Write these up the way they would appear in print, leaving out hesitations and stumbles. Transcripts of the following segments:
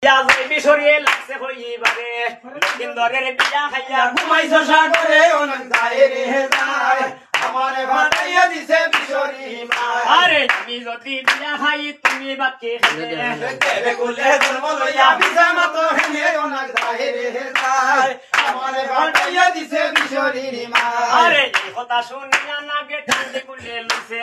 যাই বিশরিয়ে লাগছে হইবারে লক্ষিন্দরের বিয়া খাইয়া ঘুমাইছ সাগরে অনেক যায় রে যায় আমারে ভাটাইয়া দিছে বিশরি মায় আরে আমি যদি বিয়া খাই তুমি বাকি দেবে কুলে জন্ম লইয়া বিছা মাতো হেনে অনেক যায় রে যায় আমারে ভাটাইয়া দিছে বিশরি মায় আরে এই কথা শুনিয়া নাগে ঠান্ডে কুলে লইছে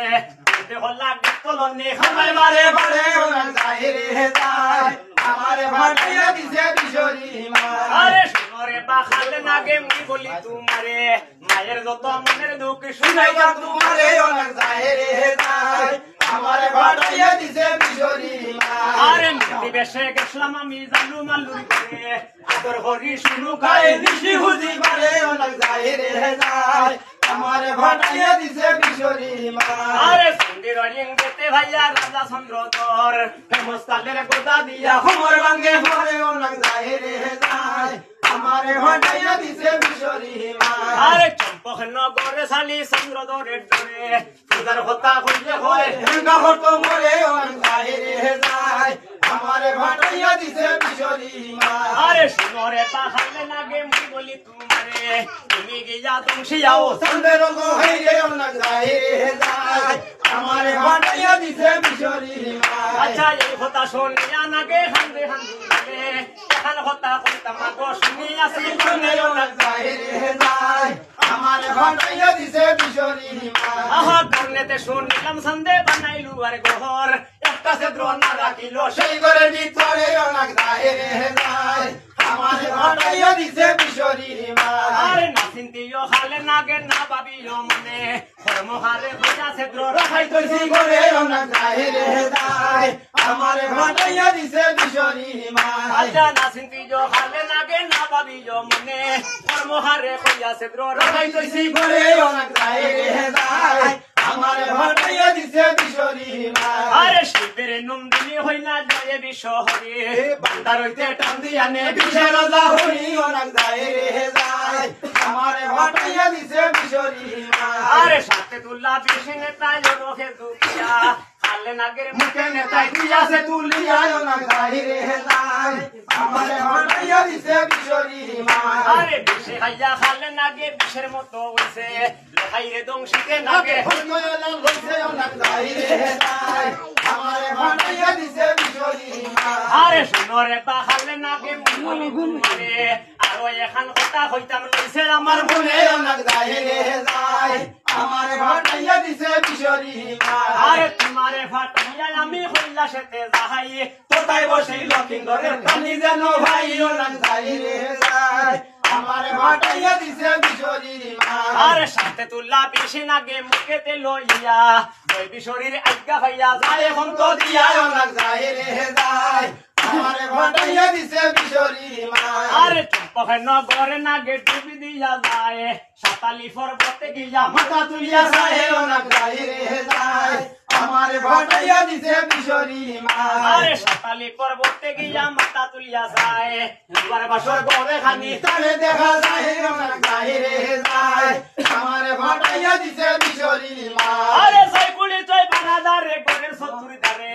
হল্লা গতলনে খামাই মারে বারে অনেক যায় রে যায় আমারে ভাটাইয়া দিছে বিশরি মায় আরে শুনরে বাখালে নাগে মুই বলি তোমারে মায়ের যত মনের দুঃখ শুনাইবা শুনাইবা তোমারে অনেক যায় রে যায় আমারে ভাটাইয়া দিছে বিশরি মায় আরে মিটি বেশে গেছলাম আমি জানু মালুরি করে আদর হরি শুনু কায়ে কায়ে নিশি হুজি বারে অনেক যায় রে যায় আমারে ভাটাইয়া দিছে বিশরি মায় আরে সন্দির রিং গেতে ভাইয়া রাজা চন্দ্রধর ফেমস কালের গোদা দিয়া খমর ভাঙ্গে পরে অনেক যায় রে যায় আমারে ভাটাইয়া দিছে বিশরি মায় আরে চম্পক নগরে সালি চন্দ্রধরের ডরে পূজার হতা হইলে হয় গাহর তো মরে অনেক যায় রে যায় আমারে ভাটাইয়া দিছে বিশরি মায় আরে শুনরে পাহাড়ে নাগে মুই বলি তোমারে তুমি গিয়া দংশিয়াও সন্দের গো হইরে অনেক যায় রে যায় আমারে ভাটাইয়া দিছে বিশরি মায় আচ্ছা এই কথা শুনিয়া নাগে হান্দে হান্দে এখান কথা কইতাম গো শুনিয়াছি শুনে অনেক যায় রে যায় আমারে ভাটাইয়া দিছে বিশরি মায় আহা কারণেতে শুনিলাম সন্দে বানাইলু আর ঘর একটা ক্ষেত্র না রাখিল সেই ঘরের ভিতরে অনেক যায় রে যায় আমারে ভাটাইয়া দিছে বিশরি মায় আরে না চিন্তিও খালে নাগে না ভাবিও মনে কর্মহারে পূজা ক্ষেত্র রাখাই তৈছি ঘরে অনেক যায় রে যায় আমারে ভাটাইয়া দিছে বিশরি মায় আচ্ছা না চিন্তিও খালে নাগে না ভাবিও মনে কর্মহারে পূজা ক্ষেত্র রাখাই তৈছি ঘরে অনেক যায় রে যায় আমারে ভাটাইয়া দিছে বিশরি মায় আরে শিবের নন্দিনী হই না জয়ে বিশ্বহরি বান্দার হইতে টান দিয়া নে বিশের রাজা হরি অনেক যায় রে যায় আমারে ভাটাইয়া দিছে বিশরি মায় আরে সাথে তুল্লা বিশে নেতায় লোকে দুখিয়া খালে নাগের মুখে নেতাই দিয়াছে তুলিয়া অনেক যায় রে যায় আমারে ভাটাইয়া দিছে বিশরি মায় আরে বিশে হাইয়া খালে নাগে বিশের মতো হইছে লোহাইরে দংশিতে নাগে আরে শুনরে পাহালে নাগে মুলি গুনরে আরো এখান কথা হইতাম লইছে আমার মনে আরে তোমারে ফাটাইয়া আমি হইলা সেতে যাহাই তোতাই বসে লক্ষিন্দরের কানি যেন ভাই আমারে ভাটাইয়া দিছে বিশরি মায় আরে সাথে তুল্লা বেশি নাগে মুখেতে লইয়া ওই বিশরীর আজ্ঞা হইয়া যায় এখন তো দিয়া অনেক যায় রে যায় আমারে ভাটাইয়া দিছে বিশরি মায় আরে চম্পক নগরে নাগে ডুবি দিয়া যায় সাতালি পর্বতে গিয়া মাথা তুলিয়া যায় অনেক যায় রে যায় আমারে ভাটাইয়া দিছে বিশরি মায় আরে সাতালি পর্বতে গিয়া মাথা তুলিয়া যায় দুবার বাসর গড়ে খানি তারে দেখা যায় অনেক যায় রে যায় আমারে ভাটাইয়া দিছে বিশরি মায় আরে ছয় কুড়ি ছয় বানাদারে গড়ের সত্তরি দারে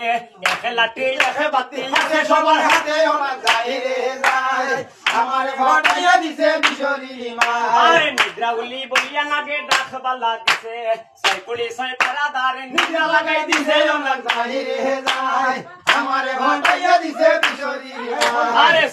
একে লাঠি একে বাতি আছে সবার হাতে অনেক যায় রে যায় আমারে ভাটাইয়া দিছে বিশরি মায় আরে নিদ্রা উলি বলিয়া নাগে ডাকবা লাগিছে ছয় কুড়ি ছয় বানাদারে নিদ্রা লাগাই দিছে অনেক যায় রে যায় আমারে ভাটাইয়া দিছে বিশরি মায় আরে